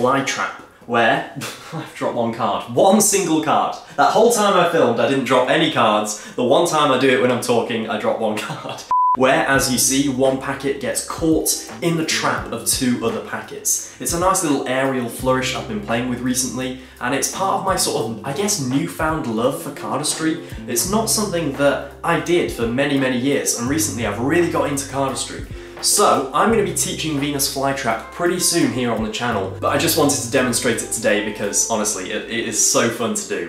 fly trap, where I've dropped one card. One single card. That whole time I filmed, I didn't drop any cards. The one time I do it when I'm talking, I drop one card. Where, as you see, one packet gets caught in the trap of two other packets. It's a nice little aerial flourish I've been playing with recently, and it's part of my sort of, I guess, newfound love for cardistry. It's not something that I did for many, many years, and recently I've really got into cardistry. So, I'm going to be teaching Venus flytrap pretty soon here on the channel, but I just wanted to demonstrate it today because, honestly, it is so fun to do.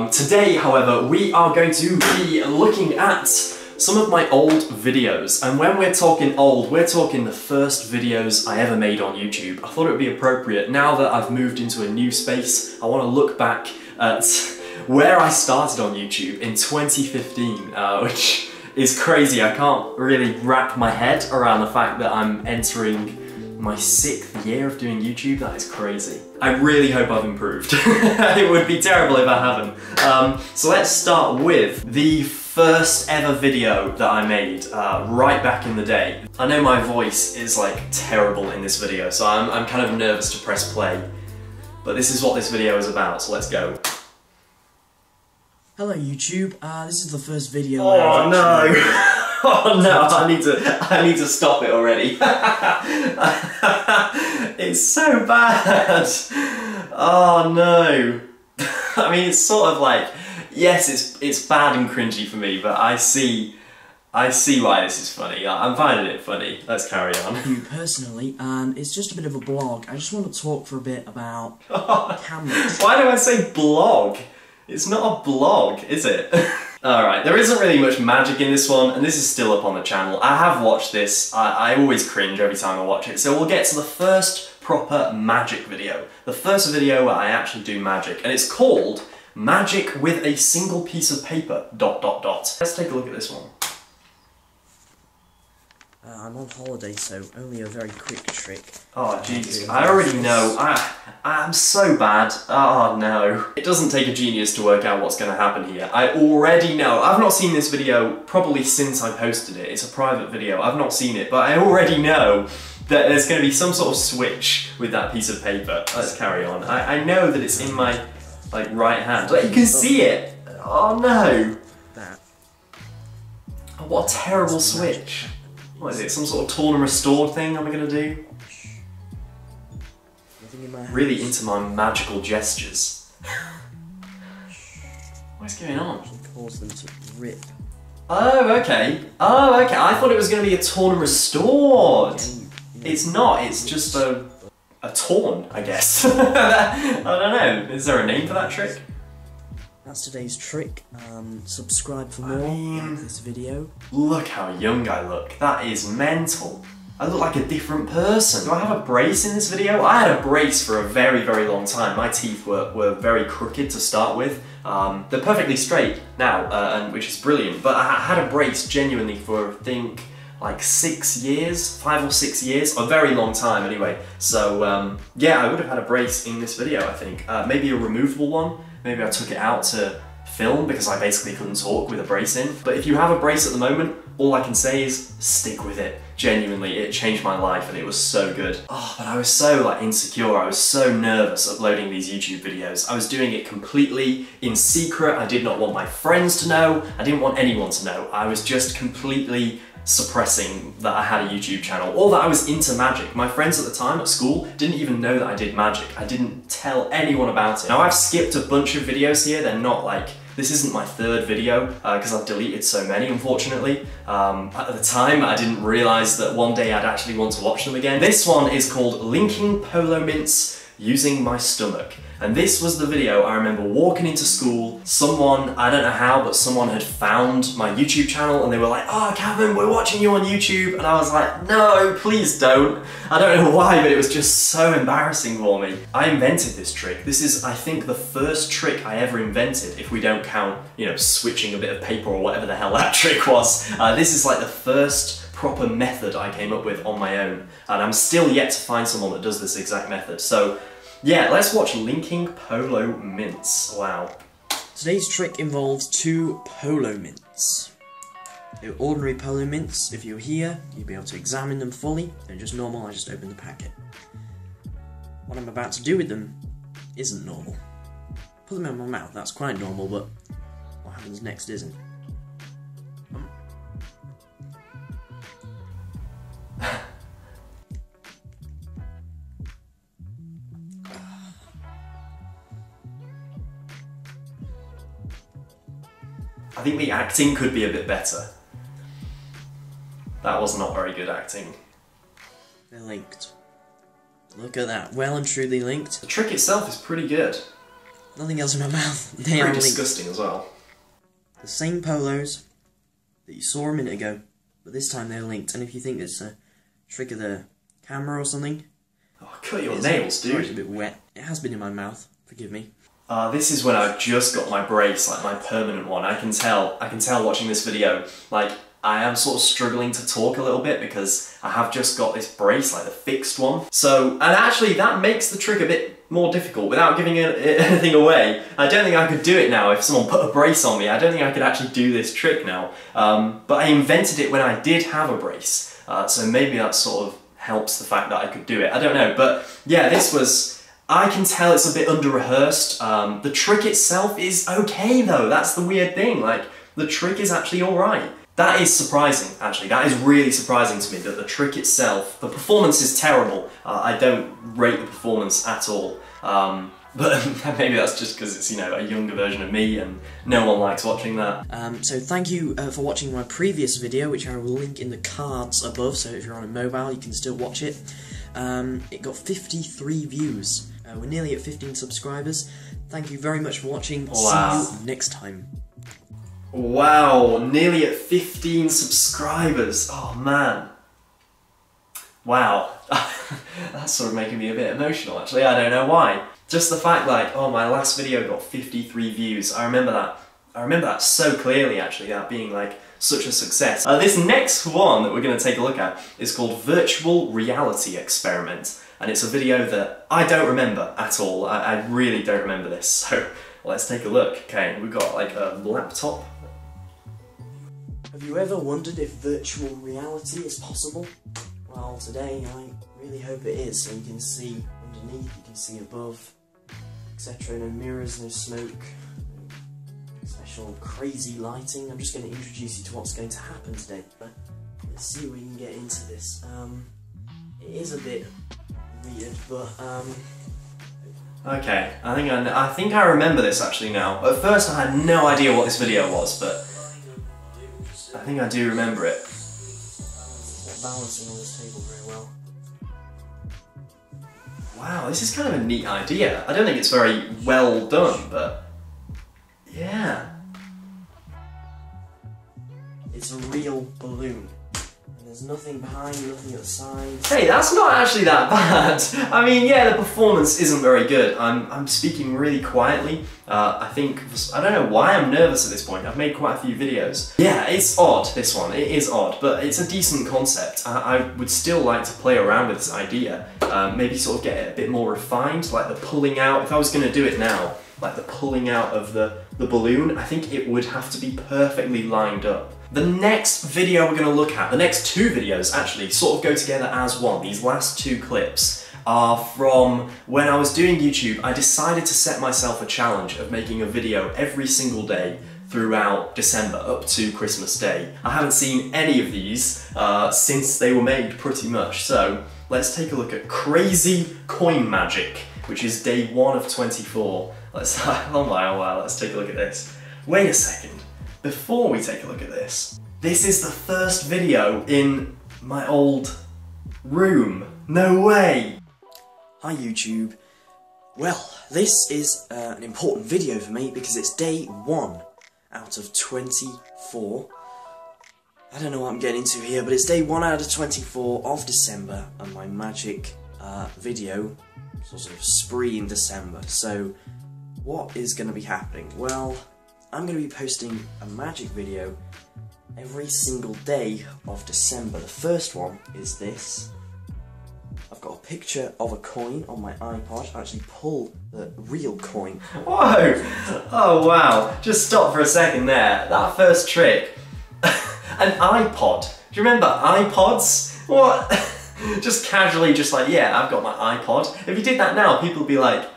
Today, however, we are going to be looking at some of my old videos, and when we're talking old, we're talking the first videos I ever made on YouTube. I thought it would be appropriate, now that I've moved into a new space, I want to look back at where I started on YouTube in 2015, which is crazy. I can't really wrap my head around the fact that I'm entering my 6th year of doing YouTube. That is crazy. I really hope I've improved. It would be terrible if I haven't. So let's start with the first ever video that I made right back in the day. I know my voice is like terrible in this video, so I'm kind of nervous to press play, but this is what this video is about, so let's go. Hello YouTube, this is the first video. Oh no! Oh no, I need to stop it already. It's so bad! Oh no! I mean, it's sort of like, yes, it's bad and cringy for me, but I see why this is funny. I'm finding it funny. Let's carry on. You personally, it's just a bit of a blog. I just want to talk for a bit about cameras. Why do I say blog? It's not a blog, is it? Alright, there isn't really much magic in this one, and this is still up on the channel. I have watched this. I always cringe every time I watch it. So we'll get to the first proper magic video. The first video where I actually do magic, and it's called Magic with a Single Piece of Paper, ... Let's take a look at this one. I'm on holiday, so only a very quick trick. Oh Jesus, I already know. I'm so bad. Oh no. It doesn't take a genius to work out what's going to happen here. I already know. I've not seen this video probably since I posted it. It's a private video. I've not seen it, but I already know that there's going to be some sort of switch with that piece of paper. Let's carry on. I know that it's in my right hand. Like, you can see it. Oh no. That. Oh, what a terrible switch. What is it? Some sort of torn and restored thing am I going to do? Really into my magical gestures. What's going on? Cause them to rip. Oh, okay. Oh, okay. I thought it was going to be a torn and restored. It's not. It's just a torn, I guess. I don't know. Is there a name for that trick? That's today's trick. Subscribe for more of this video. Look how young I look. That is mental. I look like a different person. Do I have a brace in this video? I had a brace for a very, very long time. My teeth were very crooked to start with. They're perfectly straight now, which is brilliant. But I had a brace genuinely for, I think, like 6 years, 5 or 6 years, a very long time anyway. So yeah, I would have had a brace in this video, I think. Maybe a removable one. Maybe I took it out to film because I basically couldn't talk with a brace in. But if you have a brace at the moment, all I can say is stick with it. Genuinely, it changed my life and it was so good. Oh, but I was so insecure, I was so nervous uploading these YouTube videos. I was doing it completely in secret. I did not want my friends to know. I didn't want anyone to know. I was just completely suppressing that I had a YouTube channel or that I was into magic. My friends at the time at school didn't even know that I did magic. I didn't tell anyone about it. Now I've skipped a bunch of videos here. They're not this isn't my 3rd video because I've deleted so many, unfortunately. At the time, I didn't realise that one day I'd actually want to watch them again. This one is called Linking Polo Mints Using My Stomach. And this was the video I remember walking into school. Someone, I don't know how, but someone had found my YouTube channel and they were like, "Oh, Cavan, we're watching you on YouTube." And I was like, "No, please don't." I don't know why, but it was just so embarrassing for me. I invented this trick. This is, I think, the first trick I ever invented, if we don't count, you know, switching a bit of paper or whatever the hell that trick was. This is like the first proper method I came up with on my own. And I'm still yet to find someone that does this exact method. So yeah, let's watch Linking Polo Mints. Wow. Today's trick involves 2 Polo Mints. They're ordinary Polo Mints. If you're here, you'll be able to examine them fully. They're just normal, I just opened the packet. what I'm about to do with them isn't normal. Put them in my mouth, that's quite normal, but what happens next isn't. I think the acting could be a bit better. That was not very good acting. They're linked. Look at that, well and truly linked. The trick itself is pretty good. Nothing else in my mouth. They are Pretty linked. disgusting as well. The same polos that you saw a minute ago, but this time they're linked. And if you think it's a trick of the camera or something... Oh, cut your nails, dude. It's a bit wet. It has been in my mouth, forgive me. This is when I've just got my brace, like my permanent one. I can tell watching this video, like, I am sort of struggling to talk a little bit because I have just got this brace, like the fixed one. So, and actually that makes the trick a bit more difficult without giving anything away. I don't think I could do it now if someone put a brace on me. I don't think I could actually do this trick now. But I invented it when I did have a brace. So maybe that sort of helps the fact that I could do it. I don't know, but yeah, this was... I can tell it's a bit under-rehearsed. The trick itself is okay though, that's the weird thing. Like, the trick is actually alright. That is surprising, actually. That is really surprising to me, that the trick itself, the performance is terrible. I don't rate the performance at all. But maybe that's just because it's, you know, a younger version of me and no one likes watching that. So thank you for watching my previous video, which I will link in the cards above, so if you're on a mobile you can still watch it. It got 53 views. We're nearly at 15 subscribers. Thank you very much for watching. Wow. See you next time. Wow, nearly at 15 subscribers. Oh man. Wow. That's sort of making me a bit emotional actually, I don't know why. Just the fact like, oh, my last video got 53 views. I remember that so clearly actually, that being like such a success. This next one that we're going to take a look at is called Virtual Reality Experiment. And it's a video that I don't remember at all. I really don't remember this. So let's take a look. Okay, we've got like a laptop. Have you ever wondered if virtual reality is possible? Well, today I really hope it is. So you can see underneath, you can see above, etc. No mirrors, no smoke, no special crazy lighting. I'm just going to introduce you to what's going to happen today. Let's see if we can get into this. It is a bit weird, but okay, I think I remember this actually now. At first I had no idea what this video was, but I think I do remember it. Not balancing on this table very well. Wow, this is kind of a neat idea. I don't think it's very well done, but yeah. It's a real balloon. There's nothing behind, nothing at the sides. Hey, that's not actually that bad. I mean, yeah, the performance isn't very good. I'm speaking really quietly. I don't know why I'm nervous at this point. I've made quite a few videos. Yeah, it's odd, this one. It is odd, but it's a decent concept. I would still like to play around with this idea. Maybe sort of get it a bit more refined, like the pulling out. If I was going to do it now, like the pulling out of the balloon, I think it would have to be perfectly lined up. The next video we're going to look at, the next two videos actually, sort of go together as one. These last two clips are from when I was doing YouTube. I decided to set myself a challenge of making a video every single day throughout December up to Christmas Day. I haven't seen any of these since they were made pretty much, so let's take a look at Crazy Coin Magic, which is day 1 of 24. Let's take a look at this. Wait a second. Before we take a look at this, this is the first video in my old room. No way! Hi YouTube. Well, this is an important video for me because it's day 1 out of 24. I don't know what I'm getting into here, but it's day 1 out of 24 of December and my magic video sort of spree in December. So what is going to be happening? Well, I'm going to be posting a magic video every single day of December. The first one is this. I've got a picture of a coin on my iPod. I actually pull the real coin. Whoa! Oh wow, just stop for a second there. That first trick. An iPod. Do you remember iPods? What? Just casually, just like, yeah, I've got my iPod. If you did that now, people would be like,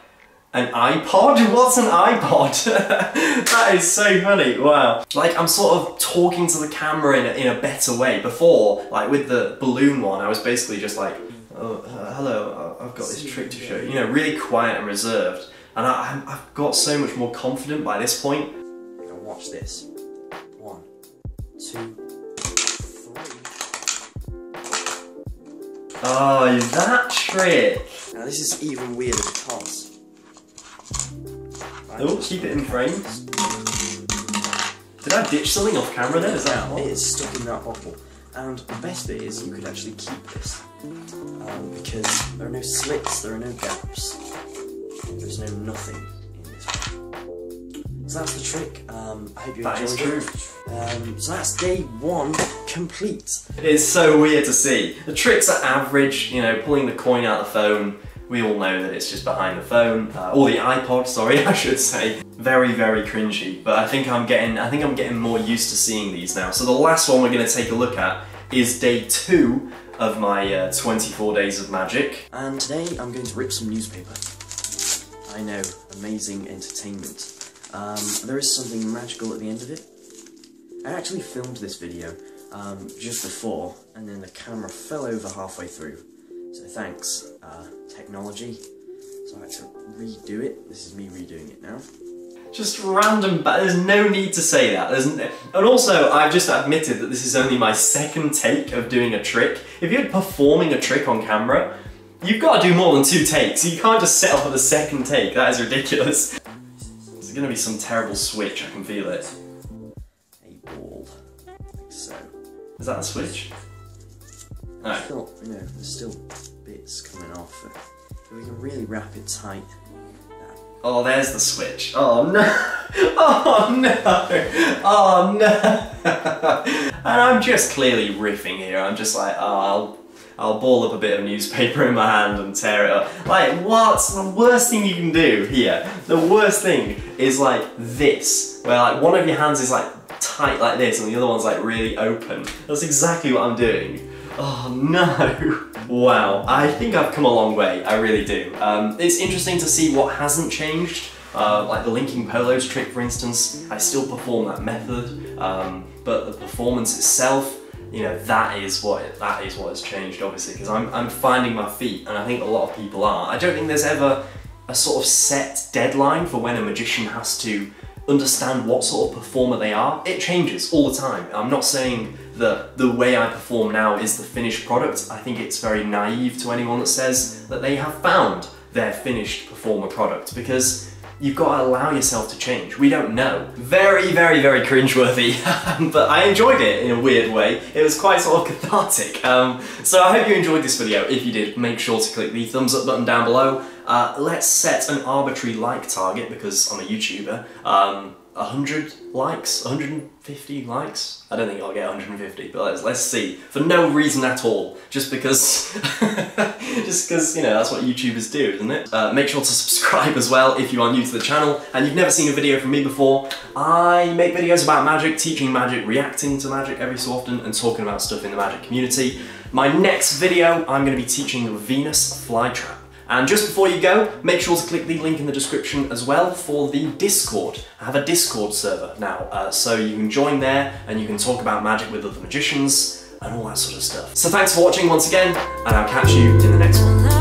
an iPod? What's an iPod? That is so funny, wow. Like, I'm sort of talking to the camera in a better way. Before, like with the balloon one, I was basically just like, oh, hello, I've got this trick to show you. You know, really quiet and reserved. And I've got so much more confident by this point. Now watch this. 1, 2, 3. Oh, that trick! Now this is even weirder because... Oh, keep it in frame. Did I ditch something off camera then? Is that it is stuck in that bottle. And the best bit is you could actually keep this. Because there are no slits, there are no gaps. There's no nothing in this one. So that's the trick. I hope you enjoyed it. True. So that's day 1 complete. It's so weird to see. The tricks are average, you know, pulling the coin out of the phone. We all know that it's just behind the phone, or the iPod, sorry, I should say. Very, very cringy, but I think I'm getting more used to seeing these now. So the last one we're going to take a look at is day 2 of my 24 days of magic. And today I'm going to rip some newspaper. I know, amazing entertainment. There is something magical at the end of it. I actually filmed this video just before, and then the camera fell over halfway through. So thanks, technology. So I had to redo it. This is me redoing it now. Just random, but there's no need to say that. And also, I've just admitted that this is only my 2nd take of doing a trick. If you're performing a trick on camera, you've got to do more than 2 takes. You can't just set up at the 2nd take. That is ridiculous. There's going to be some terrible switch. I can feel it. A ball, like so. Is that a switch? No. Still, you know, there's still bits coming off. If we can really wrap it tight. Oh, there's the switch. Oh no! Oh no! Oh no! And I'm just clearly riffing here. I'm just like, oh, I'll ball up a bit of newspaper in my hand and tear it up. Like, what's the worst thing you can do here? The worst thing is like this, where like one of your hands is like tight like this and the other one's like really open. That's exactly what I'm doing. Oh no! Wow, I think I've come a long way, I really do. It's interesting to see what hasn't changed. Like the linking Polo's trick, for instance, I still perform that method, but the performance itself, you know, that is what has changed, obviously, because I'm finding my feet, and I think a lot of people are. I don't think there's ever a sort of set deadline for when a magician has to understand what sort of performer they are. It changes all the time. I'm not saying that the way I perform now is the finished product. I think it's very naive to anyone that says that they have found their finished performer product, because you've got to allow yourself to change. We don't know. Very, very, very cringeworthy, but I enjoyed it in a weird way. It was quite sort of cathartic. So I hope you enjoyed this video. If you did, make sure to click the thumbs up button down below. Let's set an arbitrary like target, because I'm a YouTuber. 100 likes, 150 likes. I don't think I'll get 150, but let's see. For no reason at all, just because, you know, that's what YouTubers do, isn't it? Make sure to subscribe as well if you are new to the channel and you've never seen a video from me before. I make videos about magic, teaching magic, reacting to magic every so often, and talking about stuff in the magic community. My next video, I'm going to be teaching the Venus flytrap. And just before you go, make sure to click the link in the description as well for the Discord. I have a Discord server now, so you can join there and you can talk about magic with other magicians and all that sort of stuff. So thanks for watching once again, and I'll catch you in the next one.